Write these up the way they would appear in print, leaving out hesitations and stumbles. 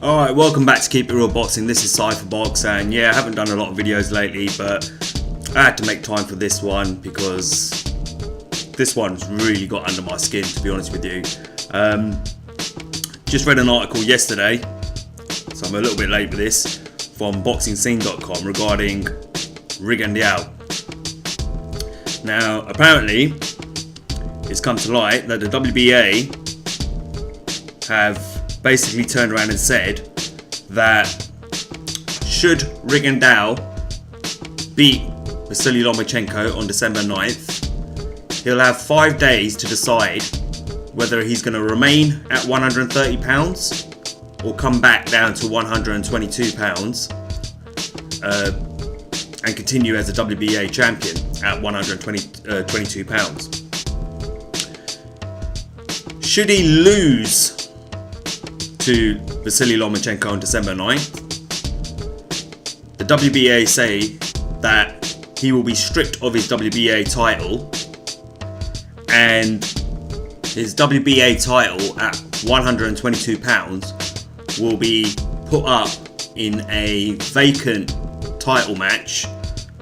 Alright, welcome back to Keep It Real Boxing. This is Cypherbox, and yeah, I haven't done a lot of videos lately, but I had to make time for this one because this one's really got under my skin, to be honest with you. Just read an article yesterday, so I'm a little bit late for this, from BoxingScene.com regarding Rigondeaux. Now, apparently, it's come to light that the WBA have basically turned around and said that should Rigondeaux beat VASYL Lomachenko on December 9th, he'll have 5 days to decide whether he's going to remain at 130 pounds or come back down to 122 pounds and continue as a WBA champion at 122 pounds. Should he lose to VASYL Lomachenko on December 9th, the WBA say that he will be stripped of his WBA title, and his WBA title at 122 pounds will be put up in a vacant title match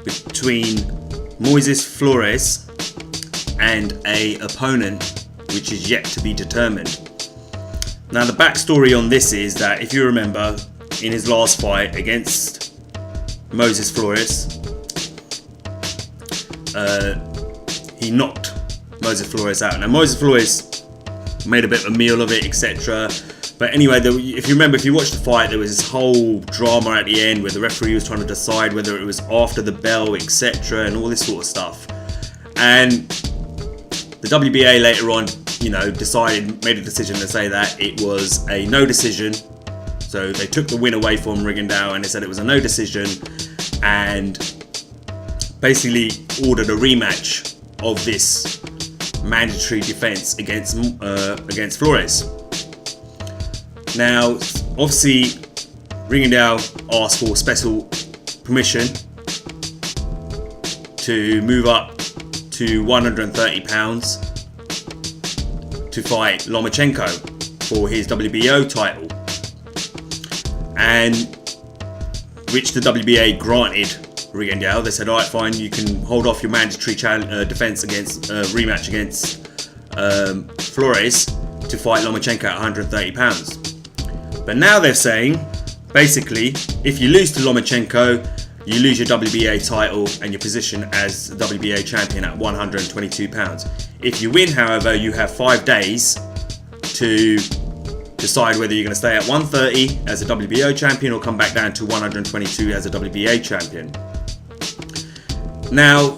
between Moises Flores and an opponent which is yet to be determined. Now, the backstory on this is that, if you remember, in his last fight against Moises Flores, he knocked Moises Flores out. Now, Moises Flores made a bit of a meal of it, etc. But anyway, if you remember, if you watched the fight, there was this whole drama at the end where the referee was trying to decide whether it was after the bell, etc., and all this sort of stuff. And the WBA later on, made a decision to say that it was a no decision. So they took the win away from Rigondeaux and they said it was a no decision, and basically ordered a rematch of this mandatory defense against Flores. Now, obviously, Rigondeaux asked for special permission to move up to 130 pounds to fight Lomachenko for his WBO title, and which the WBA granted Rigondeaux. They said, alright, fine, you can hold off your mandatory defense against rematch against Flores to fight Lomachenko at 130 pounds. But now they're saying, basically, if you lose to Lomachenko, you lose your WBA title and your position as WBA champion at 122 pounds. If you win, however, you have 5 days to decide whether you're going to stay at 130 as a WBO champion or come back down to 122 as a WBA champion. Now,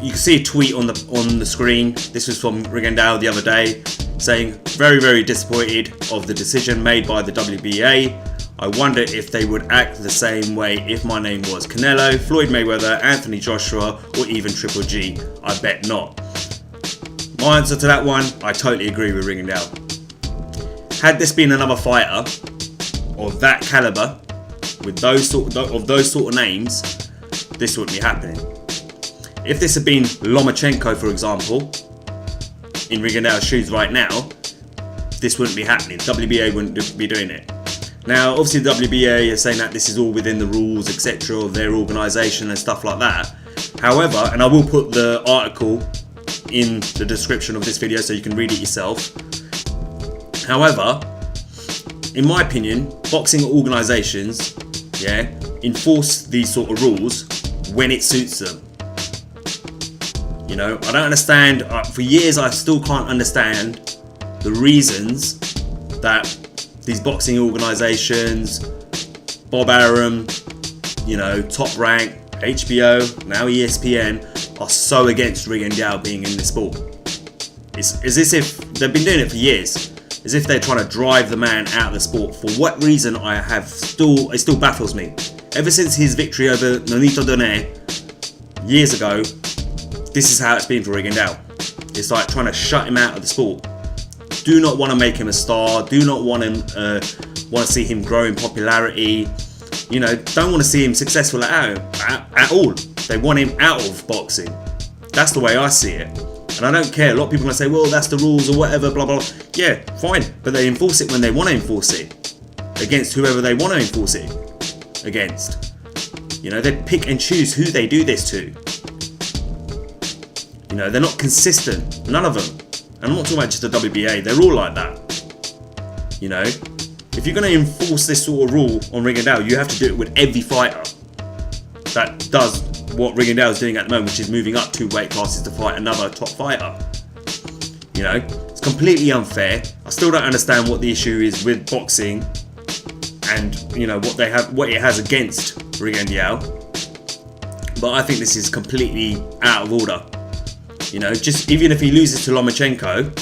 you can see a tweet on the screen. This was from Rigondeaux the other day, saying, very, very disappointed of the decision made by the WBA. I wonder if they would act the same way if my name was Canelo, Floyd Mayweather, Anthony Joshua, or even Triple G. I bet not. My answer to that one, I totally agree with Rigondeaux. Had this been another fighter of that caliber, with those sort of names, this wouldn't be happening. If this had been Lomachenko, for example, in Rigondeaux's shoes right now, this wouldn't be happening. WBA wouldn't be doing it. Now, obviously, the WBA is saying that this is all within the rules, etc., of their organisation and stuff like that. However, and I will put the article in the description of this video so you can read it yourself. However, in my opinion, boxing organisations, enforce these sort of rules when it suits them. I don't understand. For years, I still can't understand the reasons that these boxing organisations, Bob Arum, Top Rank, HBO, now ESPN, are so against Rigondeaux being in the sport. It's as if they've been doing it for years, as if they're trying to drive the man out of the sport. For what reason, it still baffles me. Ever since his victory over Nonito Doné years ago, this is how it's been for Rigondeaux. It's like trying to shut him out of the sport. Do not want to make him a star. Do not want to see him grow in popularity. Don't want to see him successful at all. They want him out of boxing. That's the way I see it. And I don't care. A lot of people are going to say, well, that's the rules or whatever, blah, blah, blah. Yeah, fine. But they enforce it when they want to enforce it. against whoever they want to enforce it against. You know, they pick and choose who they do this to. You know, they're not consistent, none of them. And I'm not talking about just the WBA, they're all like that. You know, if you're going to enforce this sort of rule on Rigondeaux, you have to do it with every fighter that does what Rigondeaux is doing at the moment, which is moving up 2 weight classes to fight another top fighter. You know, it's completely unfair. I still don't understand what the issue is with boxing and, you know, what it has against Rigondeaux. But I think this is completely out of order. You know, just even if he loses to Lomachenko,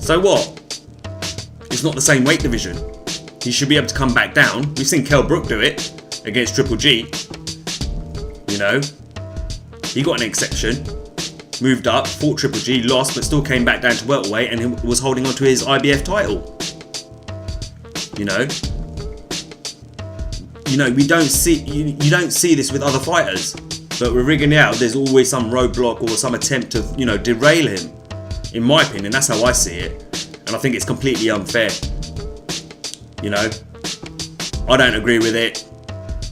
so what? It's not the same weight division. He should be able to come back down. We've seen Kell Brook do it against Triple G. You know, he got an exception, moved up, fought Triple G, lost, but still came back down to welterweight and he was holding on to his IBF title. You know, we don't see you don't see this with other fighters, but with Rigondeaux, there's always some roadblock or some attempt to, you know, derail him. In my opinion, that's how I see it, and I think it's completely unfair. You know, I don't agree with it.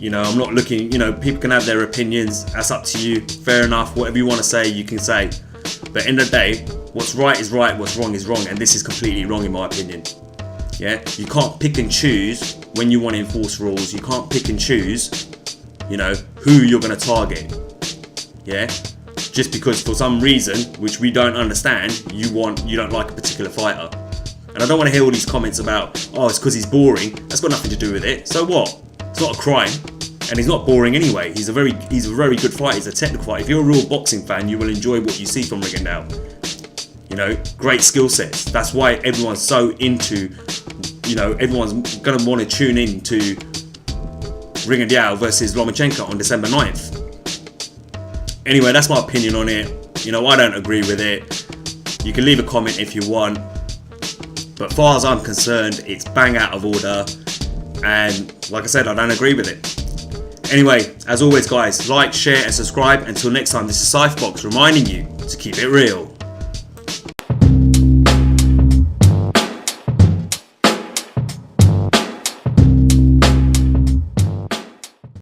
You know, I'm not looking, you know, people can have their opinions, that's up to you, fair enough, whatever you want to say, you can say. But at the end of the day, what's right is right, what's wrong is wrong, and this is completely wrong in my opinion. Yeah, you can't pick and choose when you want to enforce rules, you can't pick and choose, you know, who you're going to target. Yeah, just because for some reason, which we don't understand, you don't like a particular fighter. And I don't want to hear all these comments about, oh, it's because he's boring, that's got nothing to do with it, so what? It's not a crime, and he's not boring anyway. He's a very good fighter. He's a technical fighter. If you're a real boxing fan, you will enjoy what you see from Rigondeaux. You know, great skill sets. That's why everyone's so into, you know, everyone's gonna want to tune in to Rigondeaux versus Lomachenko on December 9th. Anyway, that's my opinion on it. You know, I don't agree with it. You can leave a comment if you want, but as far as I'm concerned, it's bang out of order. And like I said, I don't agree with it. Anyway, as always guys, like, share and subscribe. Until next time, this is Cypherbox reminding you to keep it real.